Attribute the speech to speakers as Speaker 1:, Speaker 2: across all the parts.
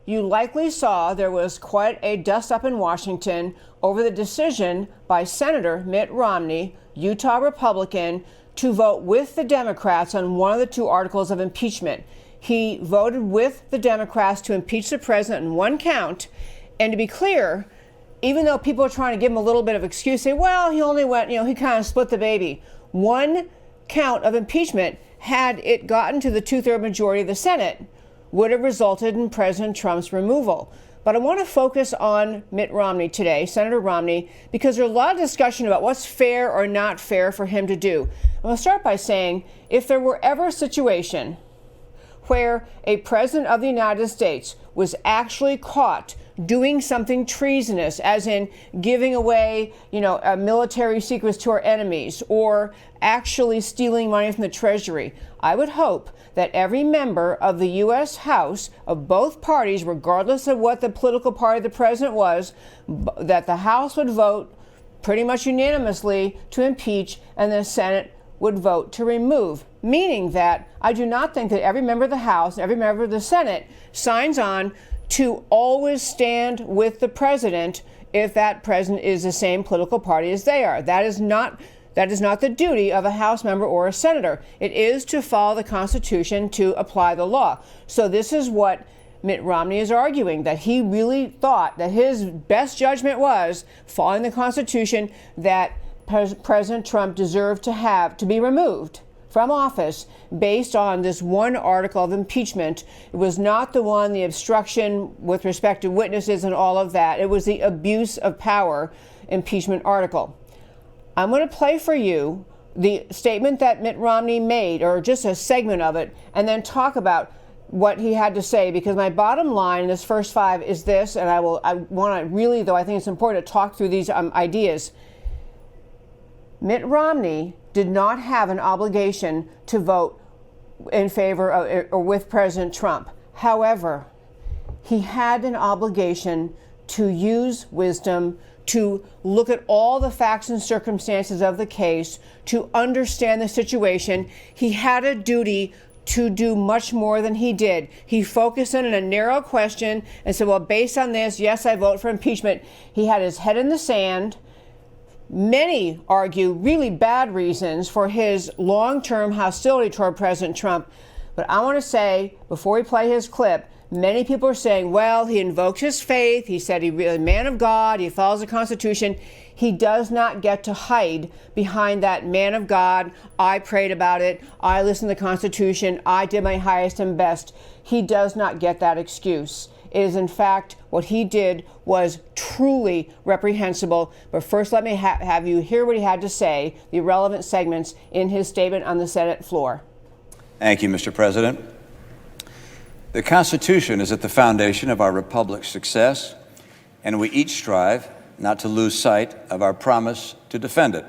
Speaker 1: you likely saw there was quite a dust-up in Washington over the decision by Senator Mitt Romney, Utah Republican, to vote with the Democrats on one of the two articles of impeachment. He voted with the Democrats to impeach the president in one count. And to be clear, even though people are trying to give him a little bit of excuse, say, well, he only went, he kind of split the baby. One count of impeachment, had it gotten to the two-thirds majority of the Senate, would have resulted in President Trump's removal. But I want to focus on Mitt Romney today, Senator Romney, because there's a lot of discussion about what's fair or not fair for him to do. I'm going to start by saying, if there were ever a situation where a president of the United States was actually caught doing something treasonous, as in giving away, military secrets to our enemies, or actually stealing money from the Treasury, I would hope that every member of the U.S. House of both parties, regardless of what the political party the president was, that the House would vote pretty much unanimously to impeach, and the Senate would vote to remove, meaning that I do not think that every member of the House, every member of the Senate signs on to always stand with the president if that president is the same political party as they are. That is not the duty of a House member or a senator. It is to follow the Constitution, to apply the law. So this is what Mitt Romney is arguing, that he really thought that his best judgment was, following the Constitution, that President Trump deserved to be removed from office based on this one article of impeachment. It was not the obstruction with respect to witnesses and all of that. It was the abuse of power impeachment article. I'm going to play for you the statement that Mitt Romney made, or just a segment of it, and then talk about what he had to say, because my bottom line in this first five is this, and I want to really, though I think it's important to talk through these ideas. Mitt Romney did not have an obligation to vote in favor of or with President Trump. However, he had an obligation to use wisdom, to look at all the facts and circumstances of the case, to understand the situation. He had a duty to do much more than he did. He focused in on a narrow question and said, well, based on this, yes, I vote for impeachment. He had his head in the sand. Many argue really bad reasons for his long-term hostility toward President Trump. But I want to say, before we play his clip, many people are saying, well, he invoked his faith. He said he's really a man of God. He follows the Constitution. He does not get to hide behind that man of God. I prayed about it. I listened to the Constitution. I did my highest and best. He does not get that excuse. It is, in fact, what he did was truly reprehensible. But first, let me have you hear what he had to say, the relevant segments in his statement on the Senate floor.
Speaker 2: Thank you, Mr. President. The Constitution is at the foundation of our republic's success, and we each strive not to lose sight of our promise to defend it.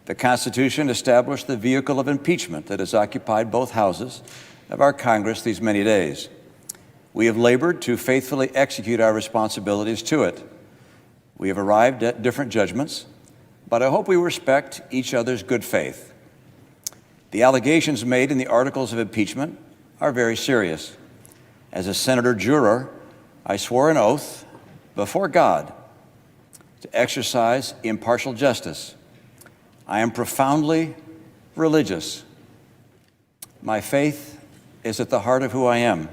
Speaker 2: The Constitution established the vehicle of impeachment that has occupied both houses of our Congress these many days. We have labored to faithfully execute our responsibilities to it. We have arrived at different judgments, but I hope we respect each other's good faith. The allegations made in the articles of impeachment are very serious. As a senator juror, I swore an oath before God to exercise impartial justice. I am profoundly religious. My faith is at the heart of who I am.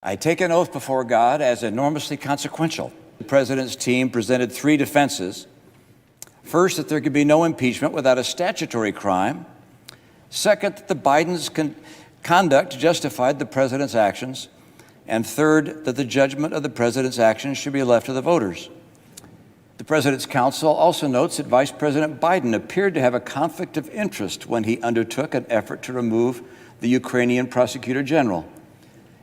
Speaker 2: I take an oath before God as enormously consequential. The president's team presented three defenses. First, that there could be no impeachment without a statutory crime. Second, that the Biden's conduct justified the president's actions. And third, that the judgment of the president's actions should be left to the voters. The president's counsel also notes that Vice President Biden appeared to have a conflict of interest when he undertook an effort to remove the Ukrainian prosecutor general.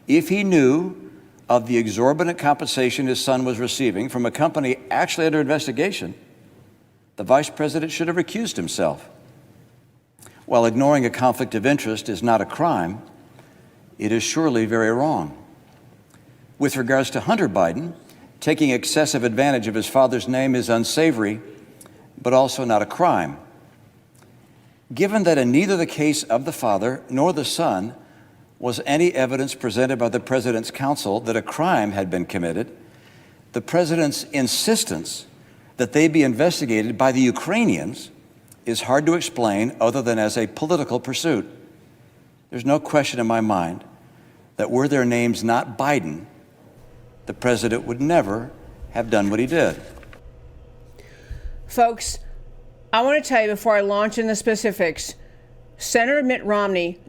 Speaker 2: If he knew of the exorbitant compensation his son was receiving from a company actually under investigation, the vice president should have recused himself. While ignoring a conflict of interest is not a crime, it is surely very wrong. With regards to Hunter Biden, taking excessive advantage of his father's name is unsavory, but also not a crime. Given that in neither the case of the father nor the son was any evidence presented by the president's counsel that a crime had been committed, the president's insistence that they be investigated by the Ukrainians is hard to explain other than as a political pursuit. There's no question in my mind that were their names not Biden, the president would never have done what he did.
Speaker 1: Folks, I want to tell you before I launch in the specifics, Senator Mitt Romney,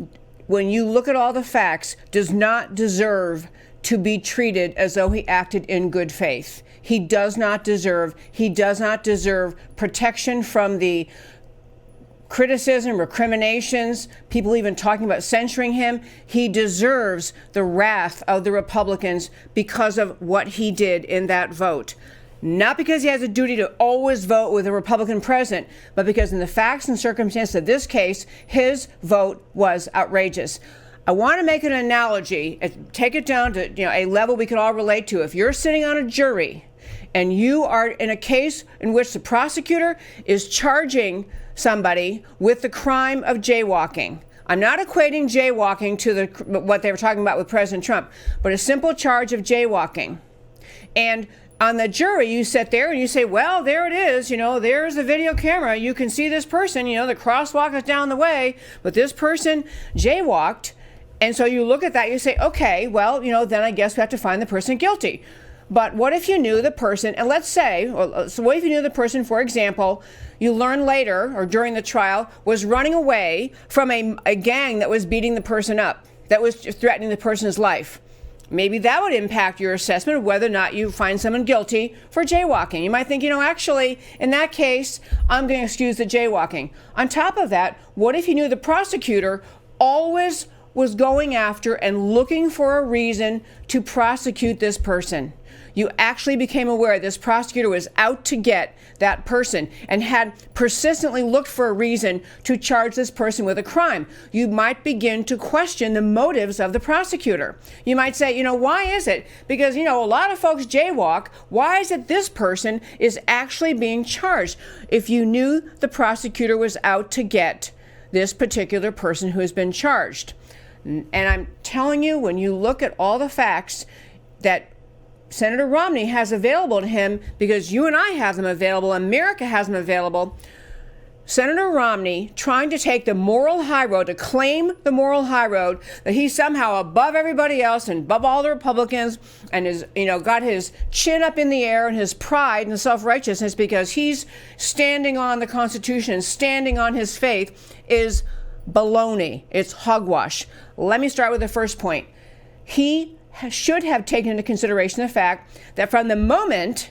Speaker 1: when you look at all the facts, does not deserve to be treated as though he acted in good faith. He does not deserve protection from the criticism, recriminations, people even talking about censuring him. He deserves the wrath of the Republicans because of what he did in that vote. Not because he has a duty to always vote with a Republican president, but because in the facts and circumstances of this case, his vote was outrageous. I want to make an analogy, take it down to a level we can all relate to. If you're sitting on a jury and you are in a case in which the prosecutor is charging somebody with the crime of jaywalking. I'm not equating jaywalking to what they were talking about with President Trump, but a simple charge of jaywalking. And on the jury, you sit there and you say, well, there it is. There's the video camera. You can see this person, the crosswalk is down the way, but this person jaywalked. And so you look at that, you say, okay, well, then I guess we have to find the person guilty. But what if you knew the person, and let's say, so what if you knew the person, for example, you learn later or during the trial, was running away from a gang that was beating the person up, that was threatening the person's life? Maybe that would impact your assessment of whether or not you find someone guilty for jaywalking. You might think, actually, in that case, I'm going to excuse the jaywalking. On top of that, what if you knew the prosecutor always was going after and looking for a reason to prosecute this person? You actually became aware this prosecutor was out to get that person and had persistently looked for a reason to charge this person with a crime. You might begin to question the motives of the prosecutor. You might say, why is it? Because, a lot of folks jaywalk. Why is it this person is actually being charged? If you knew the prosecutor was out to get this particular person who has been charged. And I'm telling you, when you look at all the facts that Senator Romney has available to him, because you and I have them available, America has them available, Senator Romney trying to take the moral high road, to claim the moral high road, that he's somehow above everybody else and above all the Republicans and is, got his chin up in the air and his pride and self-righteousness because he's standing on the Constitution and standing on his faith is baloney. It's hogwash. Let me start with the first point. He should have taken into consideration the fact that from the moment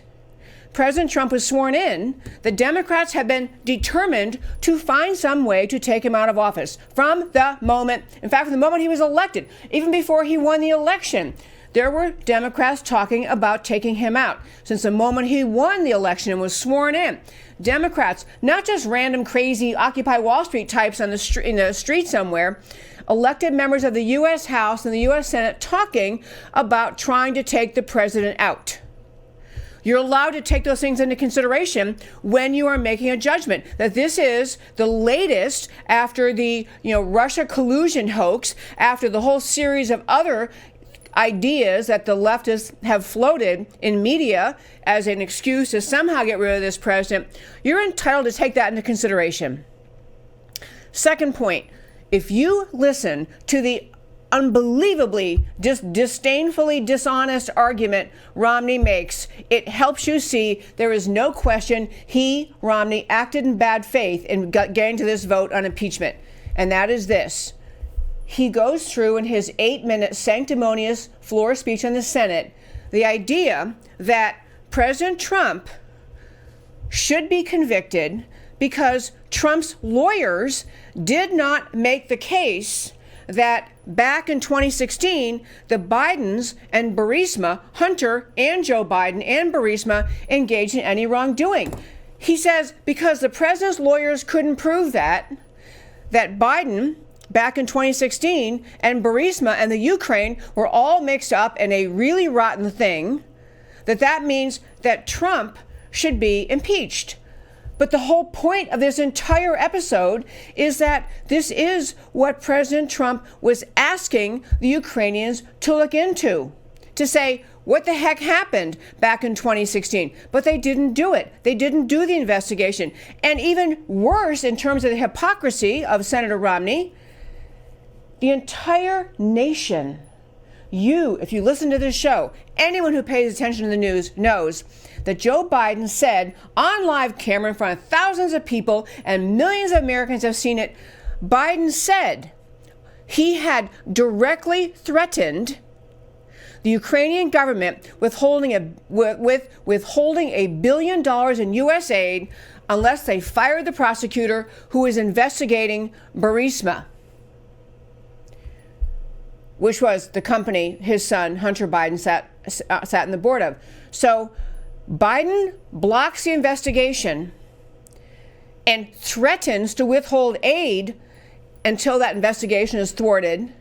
Speaker 1: President Trump was sworn in, the Democrats have been determined to find some way to take him out of office. From the moment, in fact, from the moment he was elected, even before he won the election, there were Democrats talking about taking him out. Since the moment he won the election and was sworn in, Democrats, not just random crazy Occupy Wall Street types on in the street somewhere, elected members of the U.S. House and the U.S. Senate talking about trying to take the president out. You're allowed to take those things into consideration when you are making a judgment that this is the latest after the Russia collusion hoax, after the whole series of other ideas that the leftists have floated in media as an excuse to somehow get rid of this president. You're entitled to take that into consideration. Second point, if you listen to the unbelievably disdainfully dishonest argument Romney makes, it helps you see there is no question Romney, acted in bad faith in getting to this vote on impeachment. And that is this. He goes through in his 8-minute sanctimonious floor speech in the Senate the idea that President Trump should be convicted because Trump's lawyers did not make the case that back in 2016, the Bidens and Burisma, Hunter and Joe Biden and Burisma, engaged in any wrongdoing. He says because the president's lawyers couldn't prove that Biden back in 2016 and Burisma and the Ukraine were all mixed up in a really rotten thing, that means that Trump should be impeached. But the whole point of this entire episode is that this is what President Trump was asking the Ukrainians to look into, to say, what the heck happened back in 2016? But they didn't do it. They didn't do the investigation. And even worse, in terms of the hypocrisy of Senator Romney, the entire nation, if you listen to this show, anyone who pays attention to the news knows that Joe Biden said on live camera in front of thousands of people, and millions of Americans have seen it, Biden said he had directly threatened the Ukrainian government withholding $1 billion in U.S. aid unless they fired the prosecutor who is investigating Burisma, which was the company his son, Hunter Biden, sat in the board of. So Biden blocks the investigation and threatens to withhold aid until that investigation is thwarted.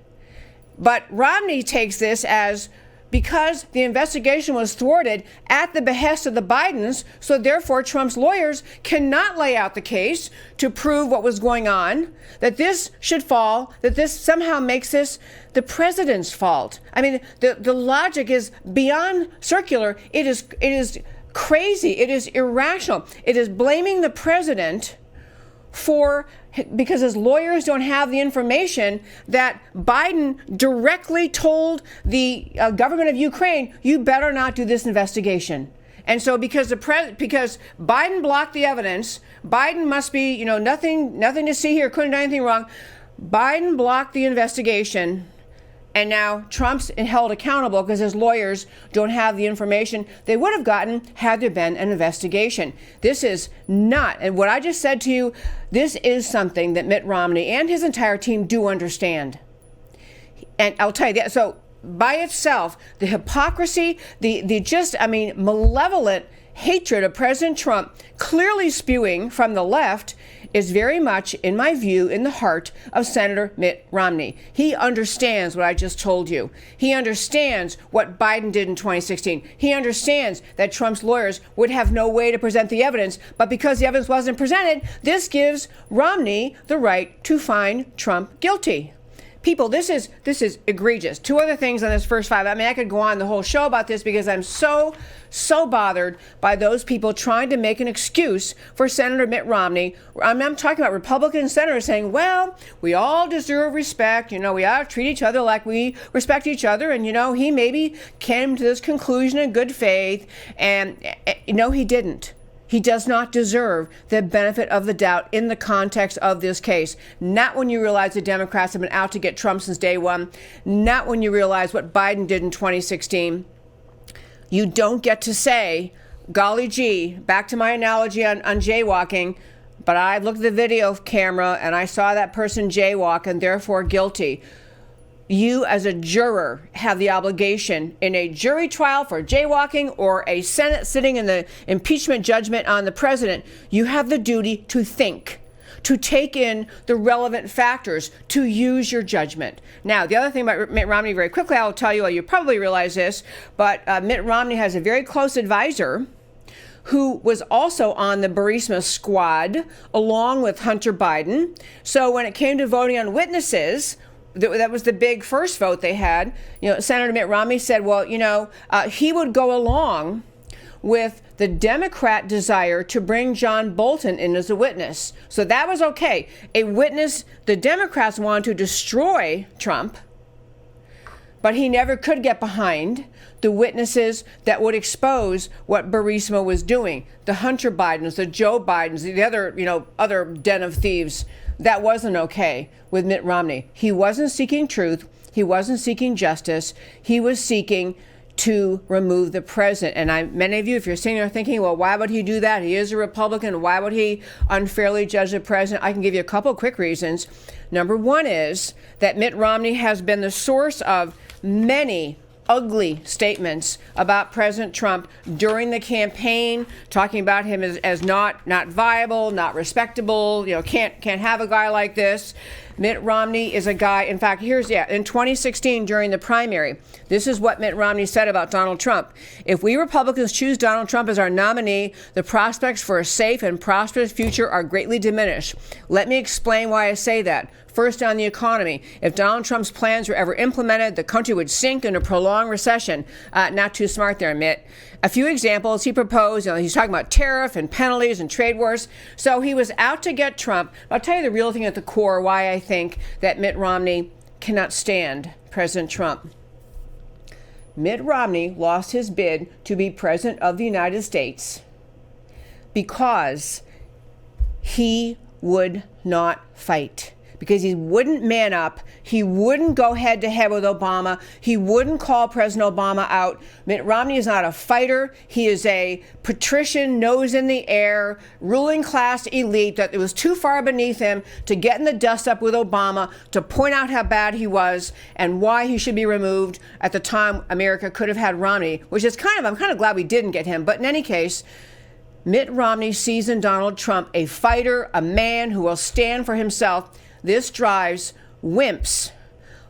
Speaker 1: But Romney takes this as because the investigation was thwarted at the behest of the Bidens, so therefore Trump's lawyers cannot lay out the case to prove what was going on, that this should fall, that this somehow makes this the president's fault. I mean, the logic is beyond circular. It is crazy. It is irrational. It is blaming the president because his lawyers don't have the information that Biden directly told the government of Ukraine, you better not do this investigation. And so because Biden blocked the evidence, Biden must be, nothing to see here, couldn't do anything wrong. Biden blocked the investigation. And now Trump's held accountable because his lawyers don't have the information they would have gotten had there been an investigation. This is not, and what I just said to you, this is something that Mitt Romney and his entire team do understand. And I'll tell you that. So by itself, the hypocrisy, the malevolent hatred of President Trump, clearly spewing from the left, is very much, in my view, in the heart of Senator Mitt Romney. He understands what I just told you. He understands what Biden did in 2016. He understands that Trump's lawyers would have no way to present the evidence, but because the evidence wasn't presented, this gives Romney the right to find Trump guilty. People, this is egregious. Two other things on this first five. I mean, I could go on the whole show about this because I'm so bothered by those people trying to make an excuse for Senator Mitt Romney. I'm talking about Republican senators saying, well, we all deserve respect. We ought to treat each other like we respect each other. And, he maybe came to this conclusion in good faith. And, he didn't. He does not deserve the benefit of the doubt in the context of this case. Not when you realize the Democrats have been out to get Trump since day one. Not when you realize what Biden did in 2016. You don't get to say, golly gee, back to my analogy on jaywalking, but I looked at the video camera and I saw that person jaywalk and therefore guilty. You as a juror have the obligation in a jury trial for jaywalking or a Senate sitting in the impeachment judgment on the president. You have the duty to think, to take in the relevant factors, to use your judgment. Now, the other thing about Mitt Romney, very quickly, I'll tell you, you probably realize this, but Mitt Romney has a very close advisor who was also on the Burisma squad along with Hunter Biden. So when it came to voting on witnesses, that was the big first vote they had. Senator Mitt Romney said, well, he would go along with the Democrat desire to bring John Bolton in as a witness. So that was okay. A witness, the Democrats wanted to destroy Trump, but he never could get behind the witnesses that would expose what Burisma was doing. The Hunter Bidens, the Joe Bidens, the other den of thieves. That wasn't okay with Mitt Romney. He wasn't seeking truth. He wasn't seeking justice. He was seeking to remove the president. And many of you, if you're sitting there thinking, well, why would he do that? He is a Republican. Why would he unfairly judge the president? I can give you a couple of quick reasons. Number one is that Mitt Romney has been the source of many ugly statements about President Trump during the campaign, talking about him as not viable, not respectable, can't have a guy like this. Mitt Romney is a guy, in fact, in 2016 during the primary, this is what Mitt Romney said about Donald Trump. If we Republicans choose Donald Trump as our nominee, the prospects for a safe and prosperous future are greatly diminished. Let me explain why I say that. First, on the economy. If Donald Trump's plans were ever implemented, the country would sink into prolonged recession. Not too smart there, Mitt. A few examples he proposed. He's talking about tariff and penalties and trade wars. So he was out to get Trump. I'll tell you the real thing at the core why I think that Mitt Romney cannot stand President Trump. Mitt Romney lost his bid to be president of the United States because he would not fight. Because he wouldn't man up. He wouldn't go head to head with Obama. He wouldn't call President Obama out. Mitt Romney is not a fighter. He is a patrician, nose in the air, ruling class elite that it was too far beneath him to get in the dust up with Obama, to point out how bad he was and why he should be removed at the time America could have had Romney, which is I'm kind of glad we didn't get him. But in any case, Mitt Romney sees in Donald Trump a fighter, a man who will stand for himself. This drives wimps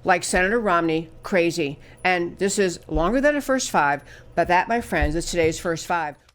Speaker 1: like Senator Romney crazy. And this is longer than a first five, but that, my friends, is today's first five.